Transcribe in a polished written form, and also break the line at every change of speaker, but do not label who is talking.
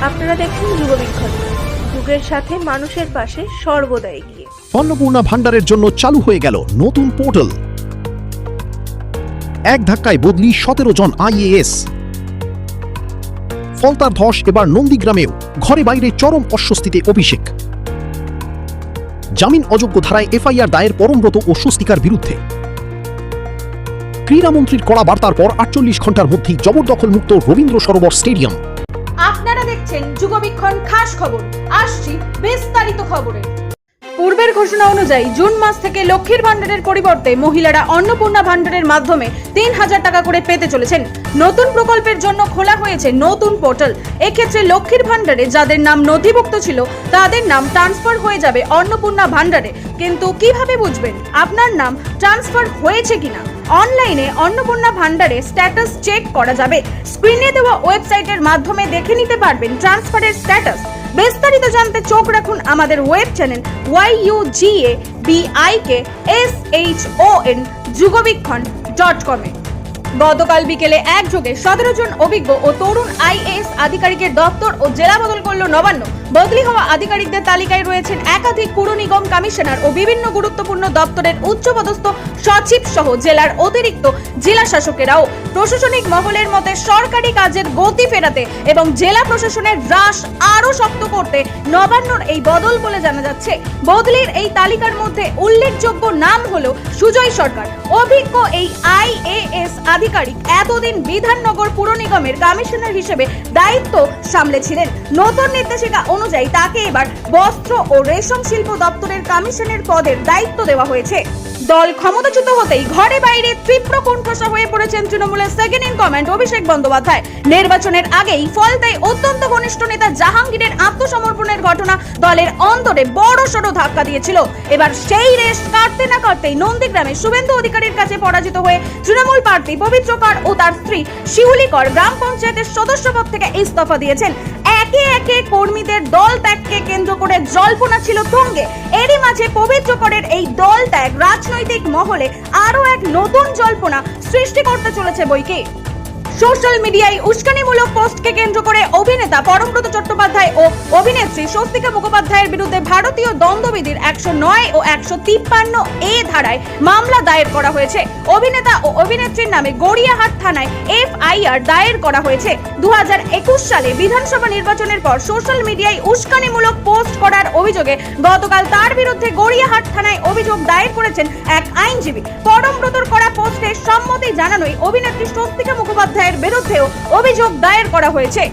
আপনারা দেখছেন যুগবিক্ষণ, যুগের সাথে মানুষের পাশে সর্বদা এগিয়ে।
অন্নপূর্ণা ভান্ডারের জন্য চালু হয়ে গেল নতুন পোর্টাল। এক ধাক্কায় বদলি 17 জন IAS। ফলতার ধস এবার নন্দীগ্রামেও, ঘরে বাইরে চরম অস্বস্তিতে অভিষেক। জামিন অযোগ্য ধারায় FIR দায়ের পরমব্রত ও স্বস্তিকার বিরুদ্ধে। ক্রীড়ামন্ত্রীর কড়া বার্তার পর 48 ঘন্টার মধ্যেই জবরদখল মুক্ত রবীন্দ্র সরোবর স্টেডিয়াম।
আপনারা দেখছেন যুগবিক্ষণ খাস খবর। আসছি বিস্তারিত খবরে। পূর্বের ঘোষণা অনুযায়ী জুন মাস থেকে লক্ষ্মীর ভান্ডারের পরিবর্তে মহিলারা অন্নপূর্ণা ভান্ডারের মাধ্যমে 3000 টাকা করে পেতে চলেছেন। নতুন প্রকল্পের জন্য খোলা হয়েছে নতুন পোর্টাল। এক্ষেত্রে লক্ষ্মীর ভান্ডারে যাদের নাম নথিভুক্ত ছিল তাদের নাম ট্রান্সফার হয়ে যাবে অন্নপূর্ণা ভান্ডারে। কিন্তু কিভাবে বুঝবেন আপনার নাম ট্রান্সফার হয়েছে কিনা? অনলাইনে অন্নপূর্ণা ভান্ডারে স্ট্যাটাস চেক করা যাবে। স্ক্রিনে দেওয়া ওয়েবসাইটের মাধ্যমে দেখে নিতে পারবেন ট্রান্সফারের স্ট্যাটাস। বিস্তারিত জানতে চোখ রাখুন আমাদের ওয়েব চ্যানেল YUGABIKSHON যুগবিক্ষণ.com এ। গতকাল বিকেলে একযোগে 17 জন অভিজ্ঞ ও তরুণ IAS আধিকারিকের দপ্তর ও জেলা বদল করল নবান্ন। বদলি হওয়া আধিকারিকদের তালিকায় রয়েছেন একাধিক পুর নিগম কমিশনার ও বিভিন্ন গুরুত্বপূর্ণ দপ্তরের উচ্চপদস্থ সচিব সহ জেলার অতিরিক্ত জেলা শাসকেরাও। প্রশাসনিক মহলের মতে সরকারি কাজের গতি ফেরাতে এবং জেলা প্রশাসনের হ্রাস আরো শক্ত করতে নবান্নর এই বদল বলে জানা যাচ্ছে। বদলির এই তালিকার মধ্যে উল্লেখযোগ্য নাম হলো সুজয় সরকার। অভিজ্ঞ এই IAS আধিকারিক এতদিন বিধাননগর পুর নিগমের কমিশনার হিসেবে দায়িত্ব সামলেছিলেন। নতুন নির্দেশিকা অনুযায়ী তাকে এবার বস্ত্র ও রেশম শিল্প দপ্তরের কমিশনের পদের দায়িত্ব দেওয়া হয়েছে। দল ক্ষমতাচ্যুত হতেই ঘরে বাইরে তীব্র কোণঠাসা হয়ে পড়েছেন তৃণমূলের second in command Abhishek Bandyopadhyay. নির্বাচনের আগেই ফলতায় অত্যন্ত ঘনিষ্ঠ নেতা জাহাঙ্গীরের আত্মসমর্পণের ঘটনা দলের অন্তরে বড়সড় ধাক্কা দিয়েছিল। এবার সেই রেশ কাটতে না কাটতেই নন্দীগ্রামে শুভেন্দু অধিকারীর কাছে পরাজিত হয়ে তৃণমূল প্রার্থী পবিত্র কর ও তার স্ত্রী শিউলি কর গ্রাম পঞ্চায়েতের সদস্যপদ থেকে ইস্তফা দিয়েছেন। একে একে কর্মীদের দল ত্যাগকে কেন্দ্র করে জল্পনা ছিল তুঙ্গে। এরই মাঝে পবিত্র করের এই দল ত্যাগ রাজনৈতিক মহলে আরো এক নতুন জল্পনা সৃষ্টি করতে চলেছে বইকে। সোশ্যাল মিডিয়ায় উস্কানিমূলক পোস্টকে কেন্দ্র করে অভিনেতা পরমব্রত চট্টোপাধ্যায় ও অভিনেত্রী স্বস্তিকা মুখোপাধ্যায়ের বিরুদ্ধে ভারতীয় দণ্ডবিধির 109 ও 153A ধারায় মামলা দায়ের করা হয়েছে। অভিনেতা ও অভিনেত্রীর নামে গড়িয়াহাট থানায় FIR দায়ের করা হয়েছে। 2021 সালে বিধানসভা নির্বাচনের পর সোশ্যাল মিডিয়ায় উস্কানিমূলক পোস্ট করার অভিযোগে গতকাল তার বিরুদ্ধে গড়িয়াহাট থানায় অভিযোগ দায়ের করেছেন এক আইনজীবী। পরমব্রতর করা পোস্টে সম্মতি জানানোয় অভিনেত্রী স্বস্তিকা মুখোপাধ্যায়ের বিরুদ্ধেও অভিযোগ দায়ের করা হয়েছে।